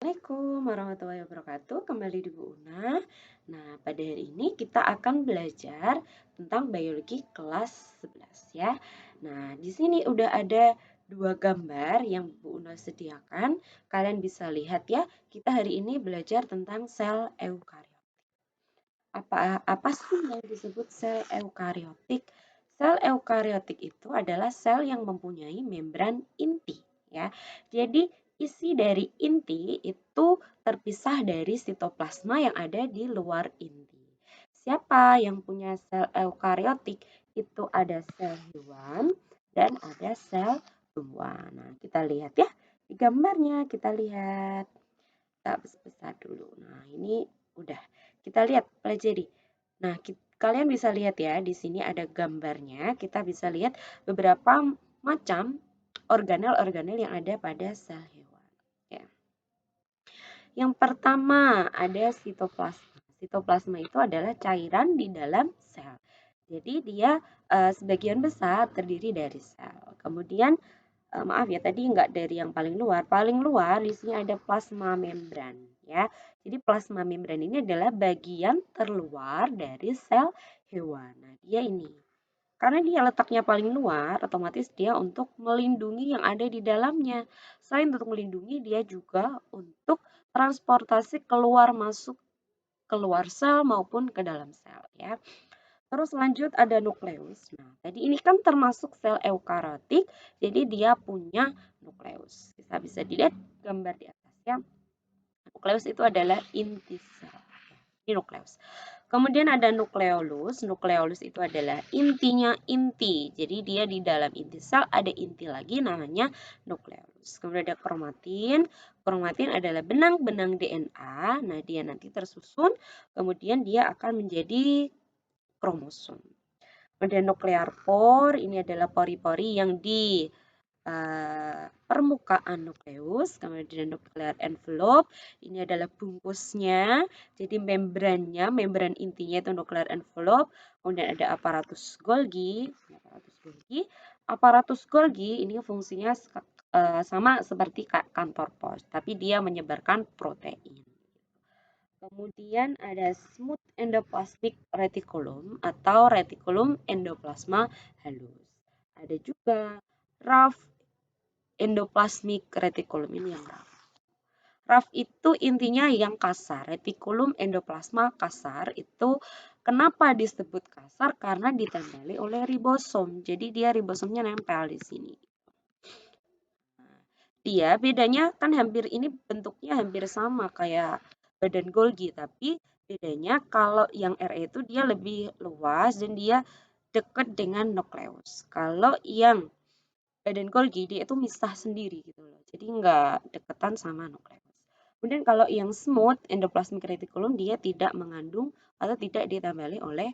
Assalamualaikum warahmatullahi wabarakatuh. Kembali di Bu Una. Nah, pada hari ini kita akan belajar tentang biologi kelas 11 ya. Nah, di sini udah ada dua gambar yang Bu Una sediakan. Kalian bisa lihat ya, kita hari ini belajar tentang sel eukariot. Apa sih yang disebut sel eukariotik? Sel eukariotik itu adalah sel yang mempunyai membran inti ya. Jadi isi dari inti itu terpisah dari sitoplasma yang ada di luar inti. Siapa yang punya sel eukariotik? Itu ada sel hewan dan ada sel tumbuhan. Nah, kita lihat ya. Di gambarnya kita lihat. Kita besar dulu. Nah, ini udah. Kita lihat, pelajari. Nah, kalian bisa lihat ya, di sini ada gambarnya. Kita bisa lihat beberapa macam organel-organel yang ada pada sel hewan. Ya. Yang pertama ada sitoplasma. Sitoplasma itu adalah cairan di dalam sel. Jadi dia sebagian besar terdiri dari sel. Kemudian maaf ya tadi nggak dari yang paling luar. Paling luar di sini ada plasma membran ya. Jadi plasma membran ini adalah bagian terluar dari sel hewan. Nah, dia ini. Karena dia letaknya paling luar, otomatis dia untuk melindungi yang ada di dalamnya. Selain untuk melindungi, dia juga untuk transportasi keluar masuk keluar sel maupun ke dalam sel ya. Terus lanjut ada nukleus. Nah, tadi ini kan termasuk sel eukariotik, jadi dia punya nukleus. Bisa dilihat gambar di atas ya. Nukleus itu adalah inti sel. Ini nukleus. Kemudian ada nukleolus. Nukleolus itu adalah intinya inti. Jadi dia di dalam inti sel ada inti lagi namanya nukleolus. Kemudian ada kromatin. Kromatin adalah benang-benang DNA. Nah, dia nanti tersusun. Kemudian dia akan menjadi kromosom. Kemudian nuklear pore, ini adalah pori-pori yang di permukaan nukleus. Kemudian nuklear envelope, ini adalah bungkusnya. Jadi membrannya, membran intinya itu nuklear envelope. Kemudian ada aparatus Golgi. Aparatus Golgi ini fungsinya sama seperti kantor pos, tapi dia menyebarkan protein. Kemudian ada smooth endoplasmic reticulum atau reticulum endoplasma halus. Ada juga rough endoplasmic reticulum, ini yang rough. Rough itu intinya yang kasar. Reticulum endoplasma kasar itu kenapa disebut kasar? Karena ditempeli oleh ribosom. Jadi dia ribosomnya nempel di sini. Dia bedanya kan hampir ini bentuknya hampir sama kayak badan Golgi, tapi bedanya kalau yang RE itu dia lebih luas dan dia dekat dengan nukleus. Kalau yang badan Golgi dia itu misah sendiri gitu loh. Jadi nggak deketan sama nukleus. Kemudian kalau yang smooth endoplasmic reticulum dia tidak mengandung atau tidak ditambali oleh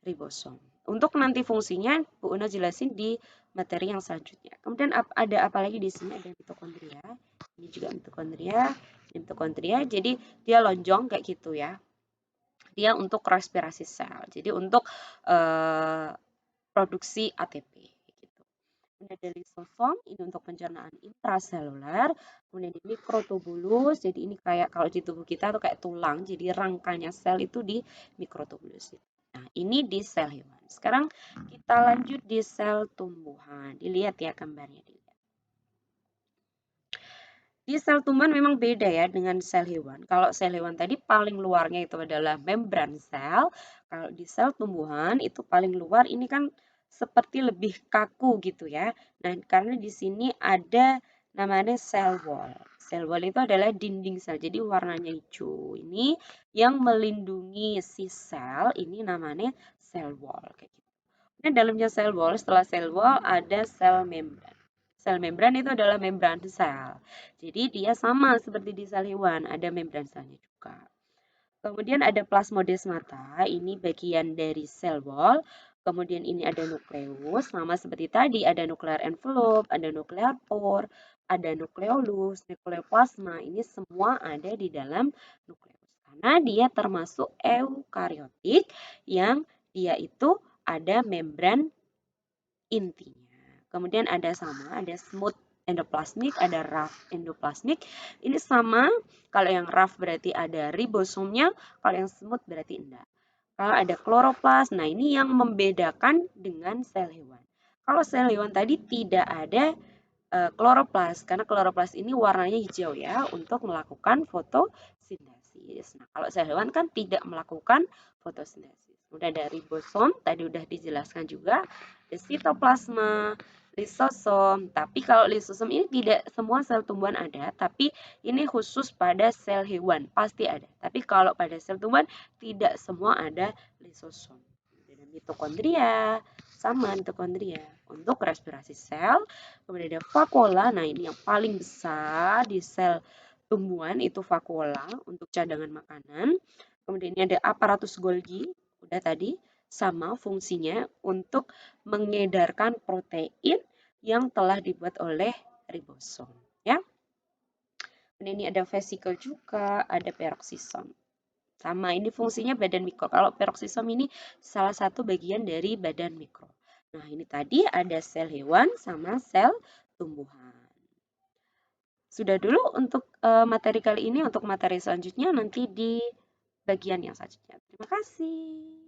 ribosom. Untuk nanti fungsinya Bu Una jelasin di materi yang selanjutnya. Kemudian ada apa lagi di sini? Ada mitokondria. Ini juga mitokondria. Mitokondria. Jadi dia lonjong kayak gitu ya. Dia untuk respirasi sel. Jadi untuk produksi ATP. Gitu. Kemudian ada lisosom. Ini untuk pencernaan intraseluler. Kemudian ini mikrotubulus. Jadi ini kayak kalau di tubuh kita tuh kayak tulang. Jadi rangkanya sel itu di mikrotubulus. Nah, ini di sel hewan. Sekarang kita lanjut di sel tumbuhan. Dilihat ya gambarnya. Di sel tumbuhan memang beda ya dengan sel hewan. Kalau sel hewan tadi paling luarnya itu adalah membran sel. Kalau di sel tumbuhan itu paling luar ini kan seperti lebih kaku gitu ya. Nah, karena di sini ada namanya sel wall. Sel wall itu adalah dinding sel. Jadi warnanya hijau. Ini yang melindungi si sel ini namanya sel wall kayak gitu. Nah, dalamnya sel wall, setelah sel wall ada sel membran. Sel membran itu adalah membran sel. Jadi dia sama seperti di sel hewan, ada membran selnya juga. Kemudian ada plasmodesmata, ini bagian dari sel wall. Kemudian ini ada nukleus, sama seperti tadi ada nuklear envelope, ada nuklear pore, ada nukleolus, nukleoplasma. Ini semua ada di dalam nukleus. Karena dia termasuk eukariotik yang dia itu ada membran intinya. Kemudian ada smooth endoplasmik, ada rough endoplasmik. Ini sama, kalau yang rough berarti ada ribosomnya, kalau yang smooth berarti enggak. Kalau ada kloroplas, nah ini yang membedakan dengan sel hewan. Kalau sel hewan tadi tidak ada kloroplas, karena kloroplas ini warnanya hijau ya untuk melakukan fotosintesis. Nah, kalau sel hewan kan tidak melakukan fotosintesis. Udah ada ribosom, tadi udah dijelaskan juga, ada sitoplasma, lisosom. Tapi kalau lisosom ini tidak semua sel tumbuhan ada, tapi ini khusus pada sel hewan, pasti ada. Tapi kalau pada sel tumbuhan tidak semua ada lisosom. Ada mitokondria, sama mitokondria untuk respirasi sel. Kemudian ada vakuola, nah ini yang paling besar di sel tumbuhan itu vakuola untuk cadangan makanan. Kemudian ini ada aparatus Golgi, udah tadi, sama fungsinya untuk mengedarkan protein yang telah dibuat oleh ribosom. Ya. Kemudian ini ada vesikel juga, ada peroksisom. Sama, ini fungsinya badan mikro. Kalau peroksisom ini salah satu bagian dari badan mikro. Nah, ini tadi ada sel hewan sama sel tumbuhan. Sudah dulu untuk materi kali ini, untuk materi selanjutnya nanti di bagian yang selanjutnya. Terima kasih.